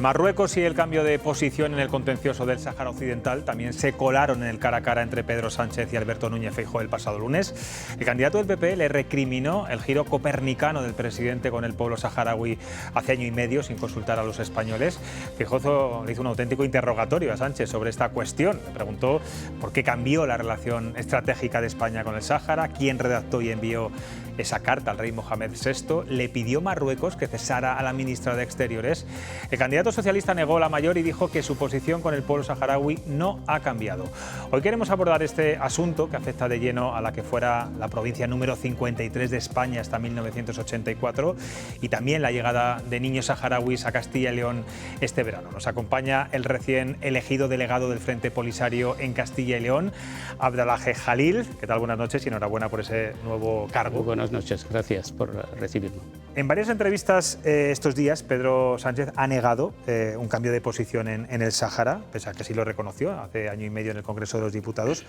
Marruecos y el cambio de posición en el contencioso del Sáhara Occidental también se colaron en el cara a cara entre Pedro Sánchez y Alberto Núñez Feijóo el pasado lunes. El candidato del PP le recriminó el giro copernicano del presidente con el pueblo saharaui hace año y medio sin consultar a los españoles. Feijóo le hizo un auténtico interrogatorio a Sánchez sobre esta cuestión. Le preguntó por qué cambió la relación estratégica de España con el Sáhara, quién redactó y envió esa carta al rey Mohamed VI, le pidió Marruecos que cesara a la ministra de Exteriores. El candidato socialista negó la mayor y dijo que su posición con el pueblo saharaui no ha cambiado. Hoy queremos abordar este asunto que afecta de lleno a la que fuera la provincia número 53 de España hasta 1984 y también la llegada de niños saharauis a Castilla y León este verano. Nos acompaña el recién elegido delegado del Frente Polisario en Castilla y León, Abdelaje Jalil. ¿Qué tal? Buenas noches y enhorabuena por ese nuevo cargo. Buenas noches, gracias por recibirme. En varias entrevistas estos días, Pedro Sánchez ha negado un cambio de posición en el Sáhara, pese a que sí lo reconoció hace año y medio en el Congreso de los Diputados.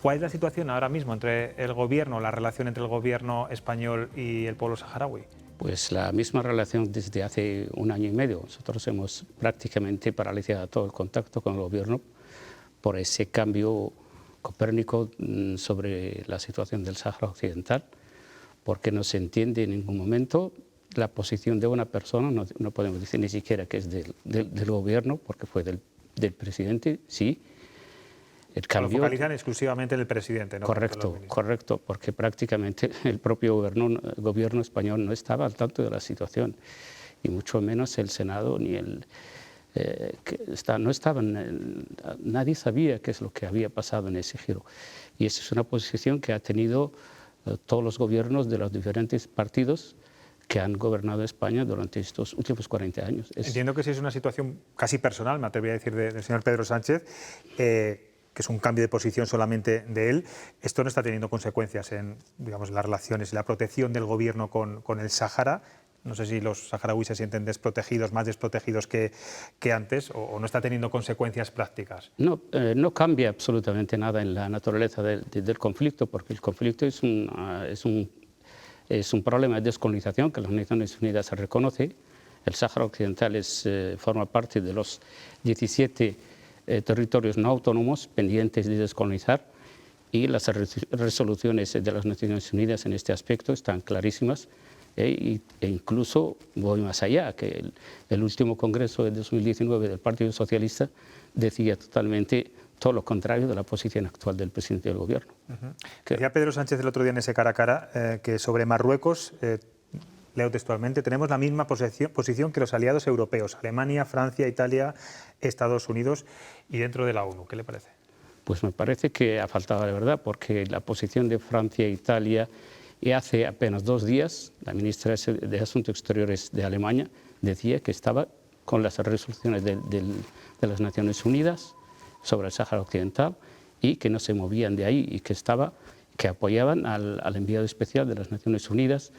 ¿Cuál es la situación ahora mismo entre el gobierno, la relación entre el gobierno español y el pueblo saharaui? Pues la misma relación desde hace un año y medio. Nosotros hemos prácticamente paralizado todo el contacto con el gobierno por ese cambio copérnico sobre la situación del Sáhara Occidental, porque no se entiende en ningún momento la posición de una persona, no podemos decir ni siquiera que es del gobierno, porque fue del presidente, sí. El cambio, lo focalizan exclusivamente en el presidente, ¿no? Correcto, porque prácticamente el propio gobierno español no estaba al tanto de la situación, y mucho menos el Senado ni no estaban, nadie sabía qué es lo que había pasado en ese giro. Y esa es una posición que ha tenido todos los gobiernos de los diferentes partidos que han gobernado España durante estos últimos 40 años. Entiendo que sí es una situación casi personal, me atrevería a decir, del señor Pedro Sánchez, que es un cambio de posición solamente de él. Esto no está teniendo consecuencias en, digamos, las relaciones y la protección del gobierno con el Sáhara. No sé si los saharauis se sienten desprotegidos, más desprotegidos que antes, o no está teniendo consecuencias prácticas. No cambia absolutamente nada en la naturaleza del conflicto, porque el conflicto es un problema de descolonización que las Naciones Unidas reconoce. El Sáhara Occidental forma parte de los 17 territorios no autónomos pendientes de descolonizar, y las resoluciones de las Naciones Unidas en este aspecto están clarísimas. E incluso voy más allá, que el último congreso de 2019 del Partido Socialista decía totalmente todo lo contrario de la posición actual del presidente del gobierno. Decía Pedro Sánchez el otro día en ese cara a cara que sobre Marruecos, leo textualmente, tenemos la misma posición que los aliados europeos, Alemania, Francia, Italia, Estados Unidos y dentro de la ONU. ¿Qué le parece? Pues me parece que ha faltado la verdad, porque la posición de Francia e Italia, y hace apenas 2 días, la ministra de Asuntos Exteriores de Alemania decía que estaba con las resoluciones de las Naciones Unidas sobre el Sáhara Occidental y que no se movían de ahí, y que apoyaban al enviado especial de las Naciones Unidas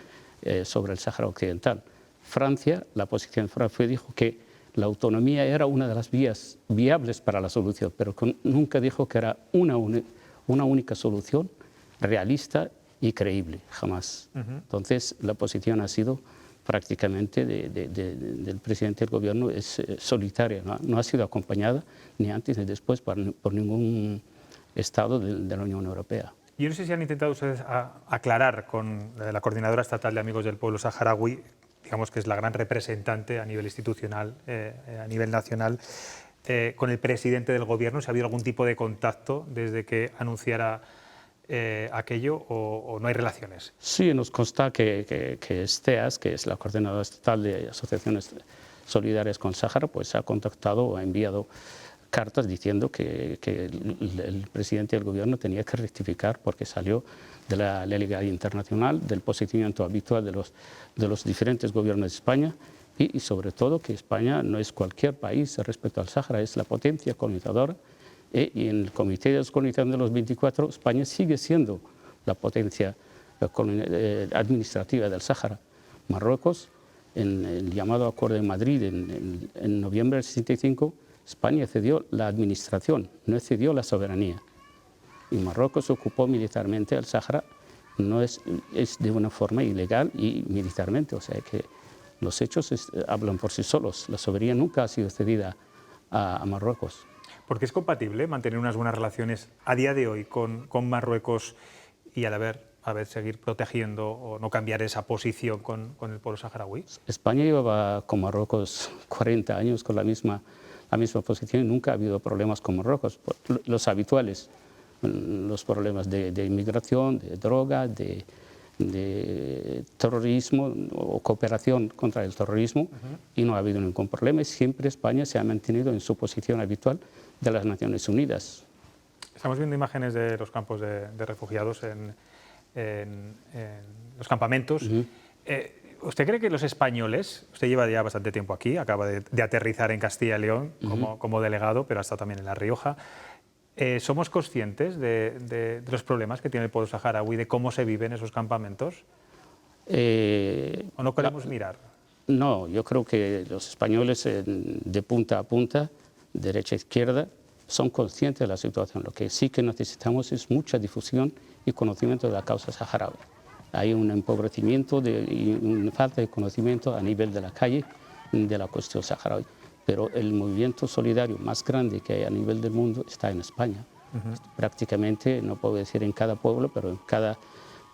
sobre el Sáhara Occidental. Francia, la posición de Francia dijo que la autonomía era una de las vías viables para la solución, pero nunca dijo que era una única solución realista y creíble, jamás. Entonces, la posición ha sido prácticamente del presidente del gobierno es solitaria, no ha sido acompañada ni antes ni después por ningún Estado de la Unión Europea. Yo no sé si han intentado ustedes aclarar con la Coordinadora Estatal de Amigos del Pueblo Saharaui, digamos que es la gran representante a nivel institucional, a nivel nacional, con el presidente del gobierno, si ha habido algún tipo de contacto desde que anunciara aquello, o no hay relaciones. Sí, nos consta que STEAS, que es la Coordinadora Estatal de Asociaciones Solidarias con Sáhara, pues ha contactado o ha enviado cartas diciendo que el presidente del gobierno tenía que rectificar, porque salió de la legalidad internacional, del posicionamiento habitual de los diferentes gobiernos de España, y sobre todo que España no es cualquier país respecto al Sáhara, es la potencia colonizadora. Y en el Comité de Descolonización de los 24, España sigue siendo la potencia administrativa del Sáhara. Marruecos, en el llamado Acuerdo de Madrid en noviembre del 65, España cedió la administración, no cedió la soberanía. Y Marruecos ocupó militarmente el Sáhara, es de una forma ilegal y militarmente, o sea que Los hechos hablan por sí solos. La soberanía nunca ha sido cedida a Marruecos. ¿Porque es compatible mantener unas buenas relaciones a día de hoy con Marruecos y a ver, seguir protegiendo o no cambiar esa posición con el pueblo saharaui? España llevaba con Marruecos 40 años con la misma posición y nunca ha habido problemas con Marruecos, los habituales, los problemas de inmigración, de droga, de terrorismo o cooperación contra el terrorismo, y no ha habido ningún problema. Siempre España se ha mantenido en su posición habitual de las Naciones Unidas. Estamos viendo imágenes de los campos de refugiados en los campamentos. ¿Usted cree que los españoles, usted lleva ya bastante tiempo aquí, acaba de aterrizar en Castilla y León como delegado, pero ha estado también en La Rioja, ¿somos conscientes de los problemas que tiene el pueblo saharaui, de cómo se vive en esos campamentos? ¿O no queremos mirar? No, yo creo que los españoles de punta a punta, derecha a izquierda, son conscientes de la situación. Lo que sí que necesitamos es mucha difusión y conocimiento de la causa saharaui. Hay un empobrecimiento y una falta de conocimiento a nivel de la calle de la cuestión saharaui. Pero el movimiento solidario más grande que hay a nivel del mundo está en España. Prácticamente, no puedo decir en cada pueblo, pero en cada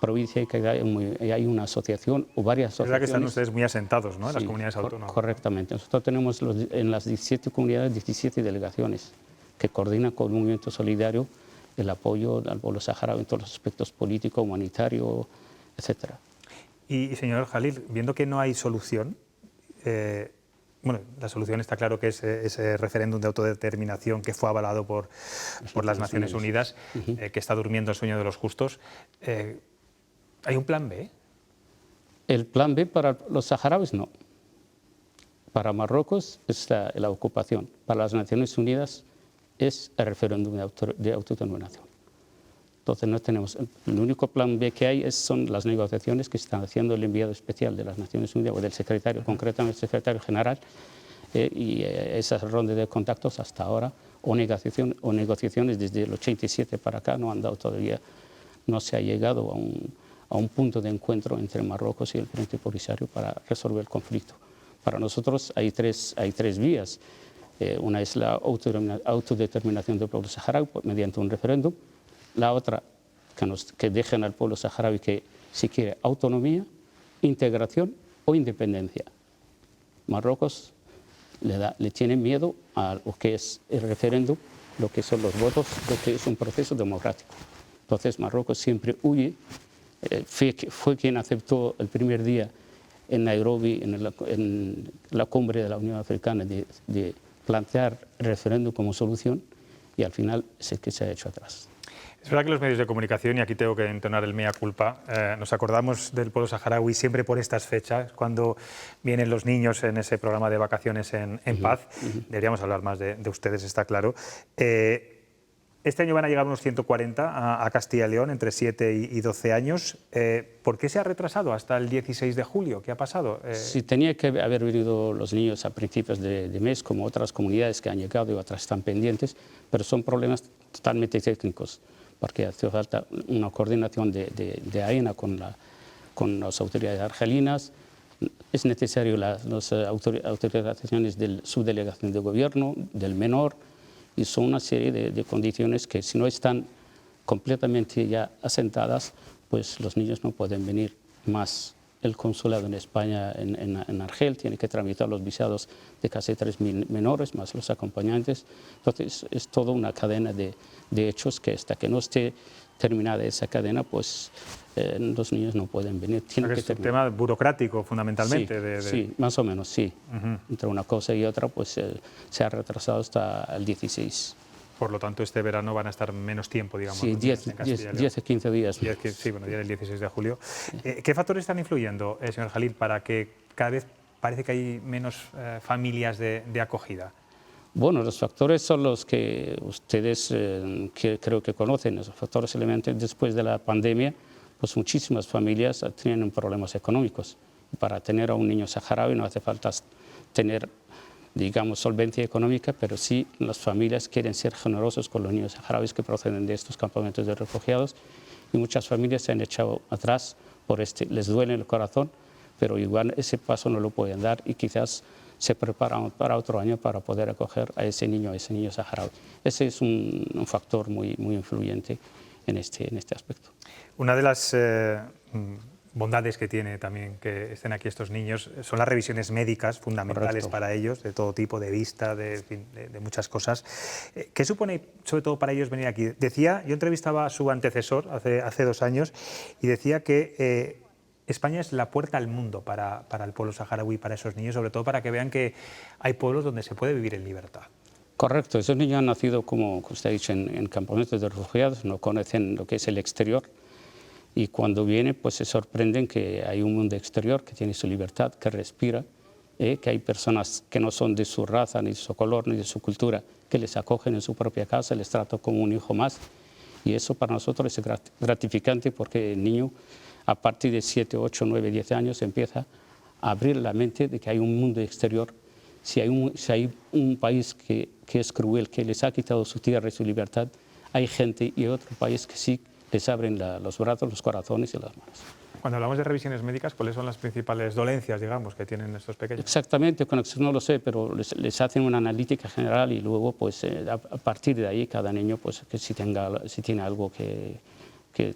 provincia hay una asociación o varias asociaciones. Es verdad que están ustedes muy asentados, ¿no?, en las comunidades autónomas. Correctamente. Nosotros tenemos en las 17 comunidades 17 delegaciones que coordinan con un movimiento solidario el apoyo al pueblo saharaui en todos los aspectos político, humanitario, etc. Y señor Jalil, viendo que no hay solución, bueno, la solución está claro que es ese referéndum de autodeterminación que fue avalado por las Naciones Unidas, que está durmiendo el sueño de los justos. ¿Hay un plan B? El plan B para los saharauis no. Para Marruecos es la ocupación. Para las Naciones Unidas es el referéndum de autodeterminación. Entonces no tenemos, el único plan B que hay son las negociaciones que están haciendo el enviado especial de las Naciones Unidas o del secretario, concretamente el secretario general, y esas rondas de contactos hasta ahora, o negociaciones desde el 87 para acá, no han dado todavía, no se ha llegado a un punto de encuentro entre Marruecos y el Frente Polisario para resolver el conflicto. Para nosotros hay tres vías. Una es la autodeterminación del pueblo saharaui mediante un referéndum. La otra, que dejen al pueblo saharaui que si quiere autonomía, integración o independencia. Marruecos le tiene miedo a lo que es el referéndum, lo que son los votos, lo que es un proceso democrático. Entonces Marruecos siempre huye. Fue quien aceptó el primer día en Nairobi, en la cumbre de la Unión Africana, de plantear el referéndum como solución, y al final es el que se ha hecho atrás. Es verdad que los medios de comunicación, y aquí tengo que entonar el mea culpa, nos acordamos del pueblo saharaui siempre por estas fechas, cuando vienen los niños en ese programa de vacaciones en paz. Deberíamos hablar más de ustedes, está claro. Este año van a llegar unos 140 a Castilla y León, entre 7 y 12 años. ¿Por qué se ha retrasado hasta el 16 de julio? ¿Qué ha pasado? Sí, tenía que haber venido los niños a principios de mes, como otras comunidades que han llegado y otras están pendientes, pero son problemas totalmente técnicos, porque hace falta una coordinación de AENA con las autoridades argelinas. Es necesario las autorizaciones de su delegación de gobierno, del menor, y son una serie de condiciones que si no están completamente ya asentadas, pues los niños no pueden venir más. El consulado en España, en Argel, tiene que tramitar los visados de casi 3.000 menores, más los acompañantes. Entonces, es toda una cadena de hechos que hasta que no esté terminada esa cadena, pues los niños no pueden venir. Es un tema burocrático, fundamentalmente. Sí, más o menos, sí. Entre una cosa y otra, pues se ha retrasado hasta el 16. Por lo tanto, este verano van a estar menos tiempo, digamos. Sí, 10 o 15 días. Sí, bueno, ya el 16 de julio. ¿Qué factores están influyendo, señor Jalil, para que cada vez parece que hay menos familias de acogida? Bueno, los factores son los que ustedes creo que conocen. Los factores elementales después de la pandemia, pues muchísimas familias tienen problemas económicos. Para tener a un niño saharaui no hace falta tener, digamos, solvencia económica, pero sí las familias quieren ser generosos con los niños saharauis que proceden de estos campamentos de refugiados, y muchas familias se han echado atrás les duele el corazón pero igual ese paso no lo pueden dar y quizás se preparan para otro año para poder acoger a ese niño saharaui. Ese es un factor muy influyente en este aspecto. Una de las bondades que tiene también que estén aquí estos niños son las revisiones médicas fundamentales. Correcto. Para ellos, de todo tipo, de vista, de muchas cosas. ¿Qué supone, sobre todo para ellos, venir aquí? Decía, yo entrevistaba a su antecesor hace 2 años y decía que España es la puerta al mundo para el pueblo saharaui, para esos niños, sobre todo para que vean que hay pueblos donde se puede vivir en libertad. Correcto, esos niños han nacido, como usted ha dicho, en campamentos de refugiados, no conocen lo que es el exterior y cuando vienen pues se sorprenden que hay un mundo exterior que tiene su libertad, que respira, que hay personas que no son de su raza, ni de su color, ni de su cultura, que les acogen en su propia casa, les tratan como un hijo más y eso para nosotros es gratificante porque el niño a partir de 7, 8, 9, 10 años empieza a abrir la mente de que hay un mundo exterior. Si hay un país que es cruel, que les ha quitado su tierra y su libertad, hay gente y otro país que sí les abren los brazos, los corazones y las manos. Cuando hablamos de revisiones médicas, ¿cuáles son las principales dolencias, digamos, que tienen estos pequeños? Exactamente, no lo sé, pero les hacen una analítica general y luego, pues, a partir de ahí, cada niño, pues, que si tiene algo que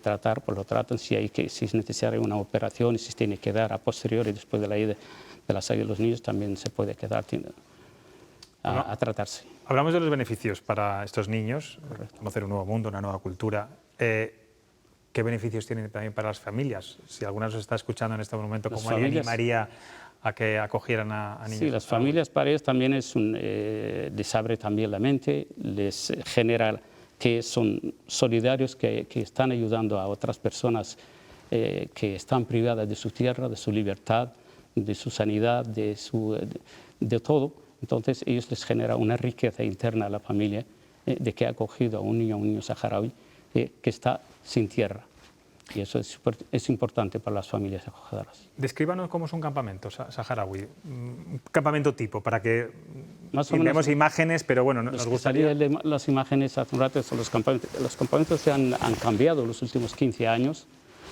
tratar, pues lo tratan. Si es necesaria una operación y si tiene que dar a posteriori, después de la ida de la salida de los niños, también se puede quedar a tratarse. Hablamos de los beneficios para estos niños, conocer un nuevo mundo, una nueva cultura. ¿Qué beneficios tienen también para las familias? Si alguna nos está escuchando en este momento, ¿cómo le animaría a que acogieran a niños? Sí, las familias para ellos también les abre también la mente, les genera que son solidarios, que están ayudando a otras personas que están privadas de su tierra, de su libertad, de su sanidad, de todo. Entonces ellos les genera una riqueza interna a la familia de que ha acogido a un niño saharaui que está sin tierra. Y eso es importante para las familias acogedoras. Descríbanos cómo es un campamento saharaui, un campamento tipo, para que vemos imágenes, pero bueno, nos gustaría... Las imágenes hace un rato son los campamentos. Los campamentos han cambiado en los últimos 15 años,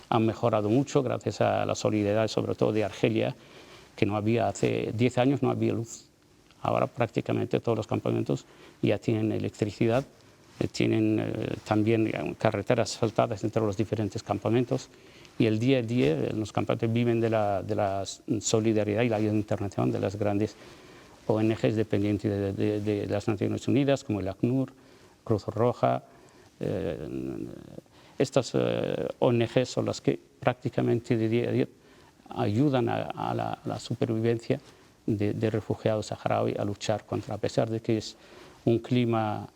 han mejorado mucho gracias a la solidaridad, sobre todo de Argelia, que no había, hace 10 años no había luz. Ahora prácticamente todos los campamentos ya tienen electricidad, tienen también carreteras asfaltadas entre los diferentes campamentos y el día a día los campamentos viven de la solidaridad y la ayuda internacional de las grandes ONGs dependientes de las Naciones Unidas, como el ACNUR, Cruz Roja. Estas ONGs son las que prácticamente de día a día ayudan a la supervivencia de refugiados saharaui a luchar contra, a pesar de que es un clima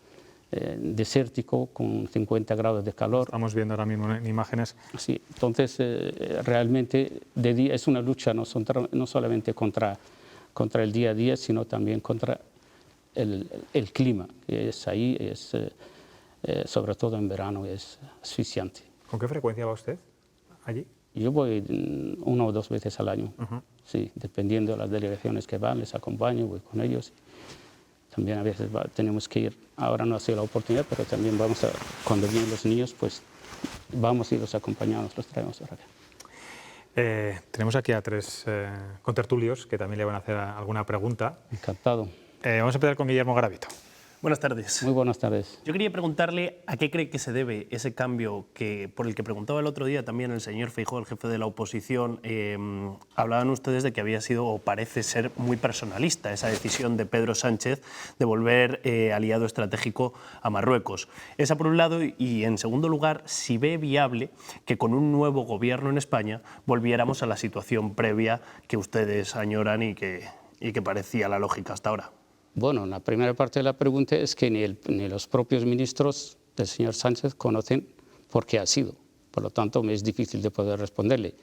desértico con 50 grados de calor. Estamos viendo ahora mismo en imágenes. Sí, entonces realmente de día es una lucha no solamente contra el día a día, sino también contra el clima, que es ahí, sobre todo en verano, es asfixiante. ¿Con qué frecuencia va usted allí? Yo voy 1 o 2 veces al año, sí, dependiendo de las delegaciones que van, les acompaño, voy con ellos. También a veces tenemos que ir, ahora no ha sido la oportunidad, pero también cuando vienen los niños, pues vamos y los acompañamos, los traemos para acá. Tenemos aquí a 3 contertulios que también le van a hacer alguna pregunta. Encantado. Vamos a empezar con Guillermo Garavito. Buenas tardes. Muy buenas tardes. Yo quería preguntarle a qué cree que se debe ese cambio por el que preguntaba el otro día también el señor Feijóo, el jefe de la oposición. Hablaban ustedes de que había sido o parece ser muy personalista esa decisión de Pedro Sánchez de volver aliado estratégico a Marruecos. Esa por un lado y en segundo lugar, si ve viable que con un nuevo gobierno en España volviéramos a la situación previa que ustedes añoran y que parecía la lógica hasta ahora. Bueno, la primera parte de la pregunta es que ni los propios ministros del señor Sánchez conocen por qué ha sido. Por lo tanto, me es difícil de poder responderle.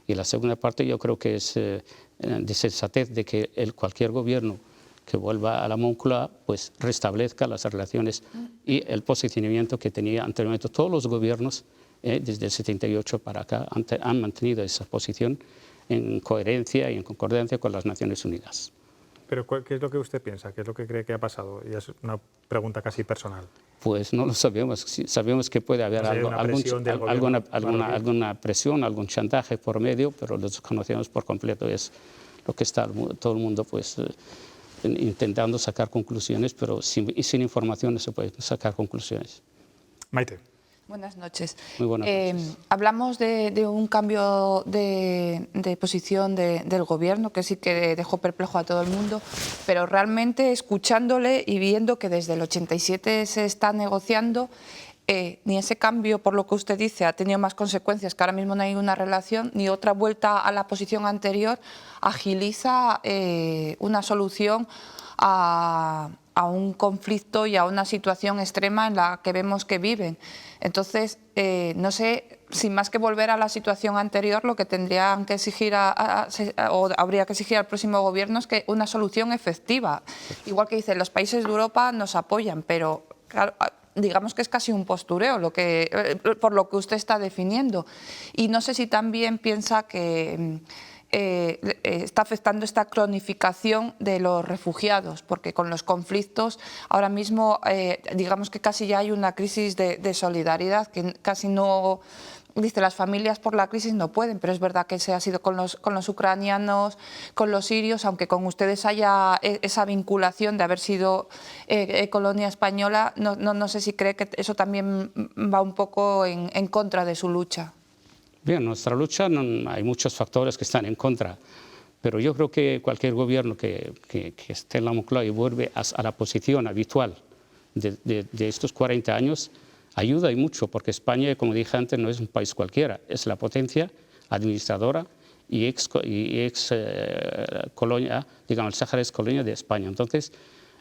Y la segunda parte yo creo que es de sensatez de que cualquier gobierno que vuelva a la Moncloa pues restablezca las relaciones y el posicionamiento que tenía anteriormente. Todos los gobiernos desde el 78 para acá han mantenido esa posición en coherencia y en concordancia con las Naciones Unidas. Pero ¿qué es lo que usted piensa? ¿Qué es lo que cree que ha pasado? Y es una pregunta casi personal. Pues no lo sabemos. Sabemos que puede haber alguna presión, algún chantaje por medio, pero lo desconocemos por completo. Es lo que está todo el mundo pues, intentando sacar conclusiones, pero sin información no se pueden sacar conclusiones. Maite. Buenas noches. Muy buenas noches. Hablamos de un cambio de posición del Gobierno que sí que dejó perplejo a todo el mundo, pero realmente escuchándole y viendo que desde el 87 se está negociando, ni ese cambio, por lo que usted dice, ha tenido más consecuencias, que ahora mismo no hay una relación, ni otra vuelta a la posición anterior agiliza una solución a un conflicto y a una situación extrema en la que vemos que viven. Entonces, no sé, sin más que volver a la situación anterior, lo que tendrían que exigir o habría que exigir al próximo Gobierno es que una solución efectiva. Igual que dicen, los países de Europa nos apoyan, pero claro, digamos que es casi un postureo por lo que usted está definiendo. Y no sé si también piensa que está afectando esta cronificación de los refugiados, porque con los conflictos ahora mismo digamos que casi ya hay una crisis de solidaridad, que casi no... Dice, las familias por la crisis no pueden, pero es verdad que se ha sido con los ucranianos, con los sirios, aunque con ustedes haya esa vinculación de haber sido colonia española, no sé si cree que eso también va un poco en contra de su lucha. Bien, nuestra lucha hay muchos factores que están en contra, pero yo creo que cualquier gobierno que esté en la Moncloa y vuelve a la posición habitual de estos 40 años, ayuda y mucho, porque España, como dije antes, no es un país cualquiera, es la potencia administradora y ex colonia, digamos, el Sáhara es colonia de España. Entonces,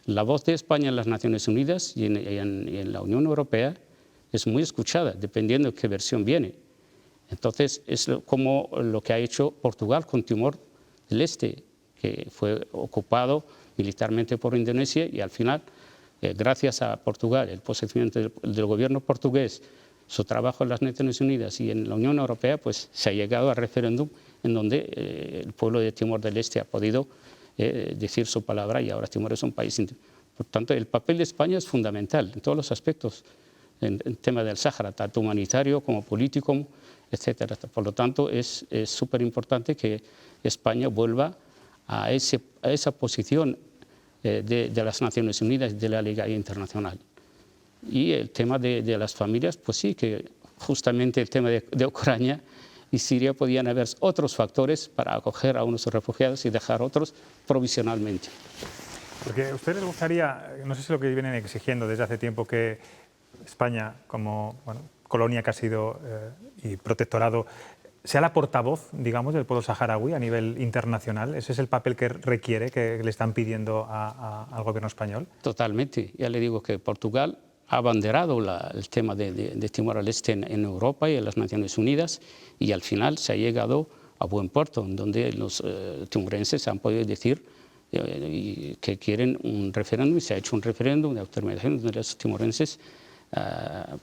la voz de España en las Naciones Unidas y en la Unión Europea es muy escuchada, dependiendo de qué versión viene. Entonces, es como lo que ha hecho Portugal con Timor del Este, que fue ocupado militarmente por Indonesia y al final, gracias a Portugal, el posicionamiento del gobierno portugués, su trabajo en las Naciones Unidas y en la Unión Europea, pues se ha llegado al referéndum en donde el pueblo de Timor del Este ha podido decir su palabra y ahora Timor es un país independiente. Por tanto, el papel de España es fundamental en todos los aspectos, en el tema del Sáhara, tanto humanitario como político, etcétera. Por lo tanto, es súper importante que España vuelva a esa posición de las Naciones Unidas y de la legalidad internacional. Y el tema de las familias, pues sí, que justamente el tema de Ucrania y Siria podían haber otros factores para acoger a unos refugiados y dejar otros provisionalmente. Porque a ustedes les gustaría, no sé si lo que vienen exigiendo desde hace tiempo, que España, como colonia que ha sido y protectorado, sea la portavoz, digamos, del pueblo saharaui a nivel internacional. ¿Ese es el papel que requiere, que le están pidiendo al gobierno español? Totalmente. Ya le digo que Portugal ha abanderado el tema de Timor del Este en Europa y en las Naciones Unidas y al final se ha llegado a buen puerto, en donde los timorenses han podido decir que quieren un referéndum y se ha hecho un referéndum de autodeterminación donde los timorenses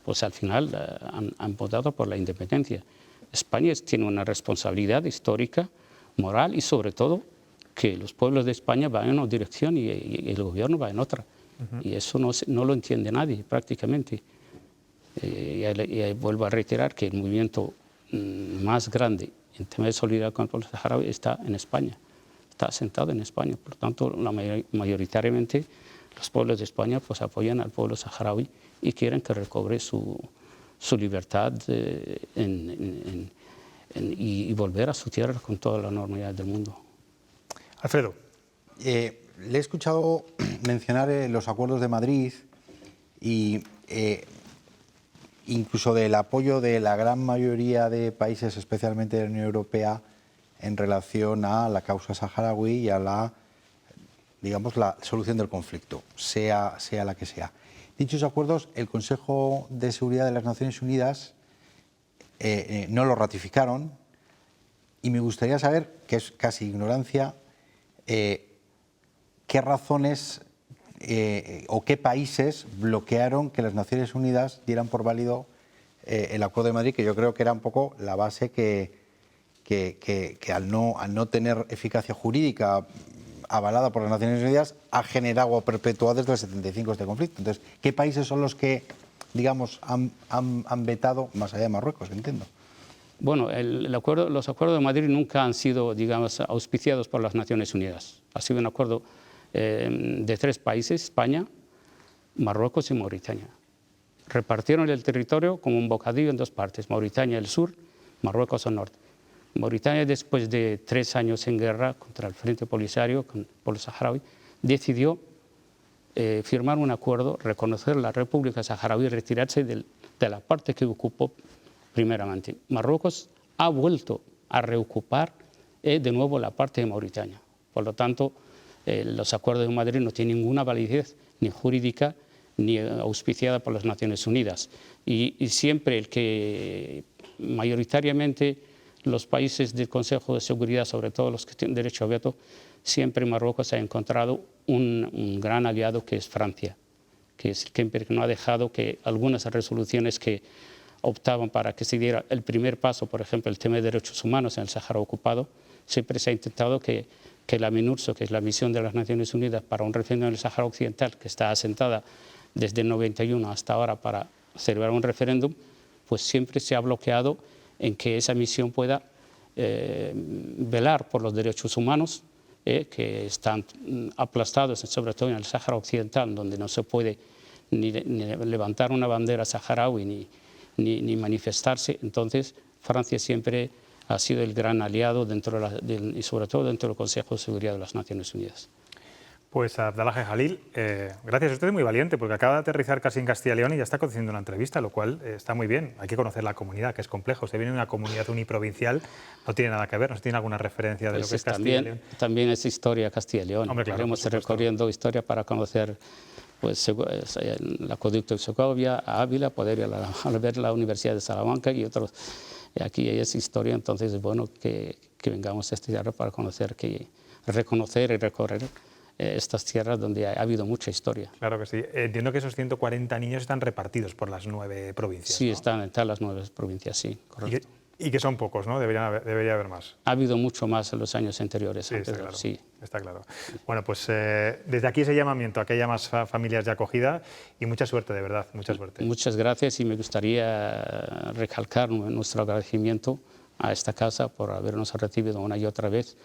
pues al final han votado por la independencia. España tiene una responsabilidad histórica, moral y sobre todo que los pueblos de España van en una dirección y el gobierno va en otra. Y eso no lo entiende nadie prácticamente. Y vuelvo a reiterar que el movimiento más grande en tema de solidaridad con el pueblo saharaui está en España, está asentado en España. Por lo tanto, mayoritariamente los pueblos de España pues, apoyan al pueblo saharaui y quieren que recobre su libertad y volver a su tierra con toda la normalidad del mundo. Alfredo. Le he escuchado mencionar los acuerdos de Madrid y incluso del apoyo de la gran mayoría de países, especialmente de la Unión Europea, en relación a la causa saharaui y a la solución del conflicto, sea la que sea. Dichos acuerdos, el Consejo de Seguridad de las Naciones Unidas no lo ratificaron y me gustaría saber, que es casi ignorancia, qué razones o qué países bloquearon que las Naciones Unidas dieran por válido el Acuerdo de Madrid, que yo creo que era un poco la base que al no tener eficacia jurídica avalada por las Naciones Unidas, ha generado o perpetuado desde el 75 este conflicto. Entonces, ¿qué países son los que, digamos, han vetado, más allá de Marruecos, entiendo? Bueno, los acuerdos de Madrid nunca han sido, digamos, auspiciados por las Naciones Unidas. Ha sido un acuerdo de 3 países, España, Marruecos y Mauritania. Repartieron el territorio como un bocadillo en 2 partes, Mauritania al sur, Marruecos al norte. Mauritania, después de 3 años en guerra contra el Frente Polisario, con el pueblo saharaui, decidió firmar un acuerdo, reconocer la República Saharaui y retirarse de la parte que ocupó primeramente. Marruecos ha vuelto a reocupar de nuevo la parte de Mauritania. Por lo tanto, los acuerdos de Madrid no tienen ninguna validez ni jurídica ni auspiciada por las Naciones Unidas. Y siempre el que mayoritariamente los países del Consejo de Seguridad, sobre todo los que tienen derecho a veto, siempre Marruecos ha encontrado un gran aliado que es Francia, que es el que no ha dejado que algunas resoluciones que optaban para que se diera el primer paso, por ejemplo, el tema de derechos humanos en el Sáhara ocupado, siempre se ha intentado que la MINURSO, que es la misión de las Naciones Unidas para un referéndum en el Sáhara Occidental, que está asentada desde el 91 hasta ahora para celebrar un referéndum, pues siempre se ha bloqueado en que esa misión pueda velar por los derechos humanos que están aplastados, sobre todo en el Sáhara Occidental, donde no se puede ni levantar una bandera saharaui ni manifestarse. Entonces, Francia siempre ha sido el gran aliado y sobre todo dentro del Consejo de Seguridad de las Naciones Unidas. Pues Abdallah Jalil, gracias. Usted es muy valiente porque acaba de aterrizar casi en Castilla y León y ya está concediendo una entrevista, lo cual está muy bien. Hay que conocer la comunidad, que es complejo. Usted viene de una comunidad uniprovincial, no tiene nada que ver, no tiene alguna referencia de lo que es Castilla y León. También es historia Castilla y León. Hombre, claro, Iremos recorriendo historia para conocer pues, el acueducto de Segovia, a Ávila, poder ir a ver la Universidad de Salamanca y otros. Aquí es historia, entonces es bueno que vengamos a estudiar para reconocer y recorrer estas tierras donde ha habido mucha historia. Claro que sí. Entiendo que esos 140 niños están repartidos por las 9 provincias. Sí, ¿no? están las 9 provincias, sí, correcto. Y que son pocos, ¿no? Debería haber más. Ha habido mucho más en los años anteriores. Sí, está claro. Sí. Está claro. Bueno, pues desde aquí ese llamamiento a que haya más familias de acogida y mucha suerte, de verdad, mucha suerte. Muchas gracias y me gustaría recalcar nuestro agradecimiento a esta casa por habernos recibido una y otra vez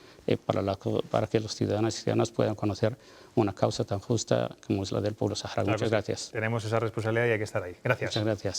para que los ciudadanos y ciudadanas puedan conocer una causa tan justa como es la del pueblo saharaui. Muchas gracias. Tenemos esa responsabilidad y hay que estar ahí. Gracias. Muchas gracias.